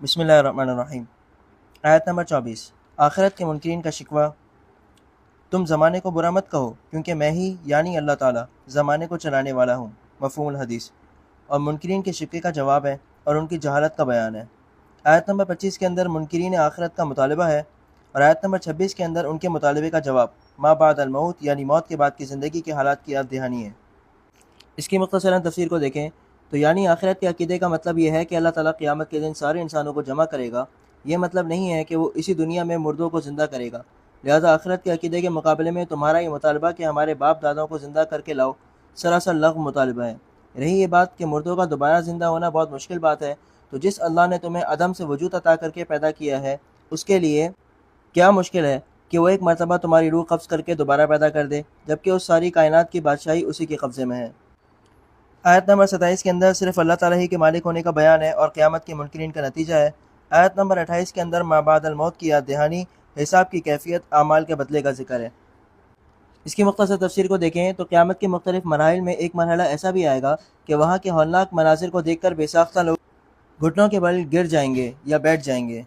بسم اللہ الرحمن الرحیم۔ آیت نمبر 24۔ آخرت کے منکرین کا شکوہ۔ تم زمانے کو برا مت کہو کیونکہ میں ہی یعنی اللہ تعالیٰ زمانے کو چلانے والا ہوں۔ مفہوم الحدیث۔ اور منکرین کے شکوے کا جواب ہے اور ان کی جہالت کا بیان ہے۔ آیت نمبر 25 کے اندر منکرین آخرت کا مطالبہ ہے، اور آیت نمبر 26 کے اندر ان کے مطالبے کا جواب ما بعد الموت یعنی موت کے بعد کی زندگی کے حالات کی یاد دہانی ہے۔ اس کی مختصراً تفسیر کو دیکھیں تو یعنی آخرت کے عقیدے کا مطلب یہ ہے کہ اللہ تعالیٰ قیامت کے دن سارے انسانوں کو جمع کرے گا۔ یہ مطلب نہیں ہے کہ وہ اسی دنیا میں مردوں کو زندہ کرے گا۔ لہذا آخرت کے عقیدے کے مقابلے میں تمہارا یہ مطالبہ کہ ہمارے باپ دادوں کو زندہ کر کے لاؤ سراسر لغو مطالبہ ہے۔ رہی یہ بات کہ مردوں کا دوبارہ زندہ ہونا بہت مشکل بات ہے، تو جس اللہ نے تمہیں عدم سے وجود عطا کر کے پیدا کیا ہے اس کے لیے کیا مشکل ہے کہ وہ ایک مرتبہ تمہاری روح قبض کر کے دوبارہ پیدا کر دے، جبکہ اس ساری کائنات کی بادشاہی اسی کے قبضے میں ہے۔ آیت نمبر 27 کے اندر صرف اللہ تعالیٰ ہی کے مالک ہونے کا بیان ہے اور قیامت کے منکرین کا نتیجہ ہے۔ آیت نمبر 28 کے اندر ما بعد الموت کی یاد دہانی، حساب کی کیفیت، اعمال کے بدلے کا ذکر ہے۔ اس کی مختصر تفسیر کو دیکھیں تو قیامت کے مختلف مراحل میں ایک مرحلہ ایسا بھی آئے گا کہ وہاں کے ہولناک مناظر کو دیکھ کر بے ساختہ لوگ گھٹنوں کے بل گر جائیں گے یا بیٹھ جائیں گے۔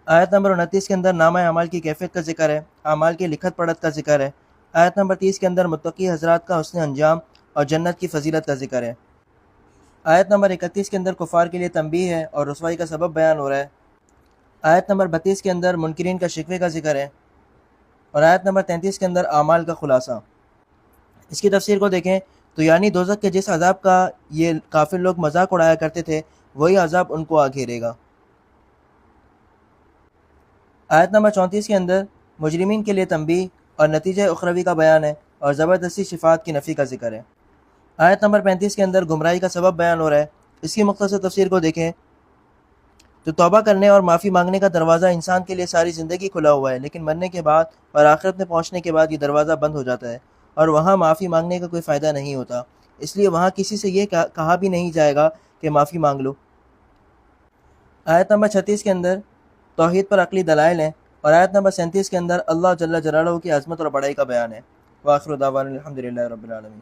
آیت نمبر 29 کے اندر نامہ اعمال کی کیفیت کا ذکر ہے، اعمال کی لکھت پڑھت کا ذکر ہے۔ آیت نمبر 30 کے اندر متقی حضرات کا حسن انجام اور جنت کی فضیلت کا ذکر ہے۔ آیت نمبر 31 کے اندر کفار کے لیے تنبیہ ہے اور رسوائی کا سبب بیان ہو رہا ہے۔ آیت نمبر 32 کے اندر منکرین کا شکوے کا ذکر ہے، اور آیت نمبر 33 کے اندر اعمال کا خلاصہ۔ اس کی تفسیر کو دیکھیں تو یعنی دوزخ کے جس عذاب کا یہ کافر لوگ مذاق اڑایا کرتے تھے وہی عذاب ان کو آ گھیرے گا۔ آیت نمبر 34 کے اندر مجرمین کے لیے تنبیہ اور نتیجہ اخروی کا بیان ہے اور زبردستی شفاعت کی نفی کا ذکر ہے۔ آیت نمبر 35 کے اندر گمراہی کا سبب بیان ہو رہا ہے۔ اس کی مختصر تفسیر کو دیکھیں تو توبہ کرنے اور معافی مانگنے کا دروازہ انسان کے لیے ساری زندگی کھلا ہوا ہے، لیکن مرنے کے بعد اور آخرت میں پہنچنے کے بعد یہ دروازہ بند ہو جاتا ہے اور وہاں معافی مانگنے کا کوئی فائدہ نہیں ہوتا، اس لیے وہاں کسی سے یہ کہا بھی نہیں جائے گا کہ معافی مانگ لو۔ آیت نمبر 36 کے اندر توحید پر عقلی دلائل ہیں، اور آیت نمبر 37 کے اندر اللہ جل جلالہ کی عظمت اور بڑائی کا بیان ہے۔ وآخر دعوانا الحمدللہ رب العالمین۔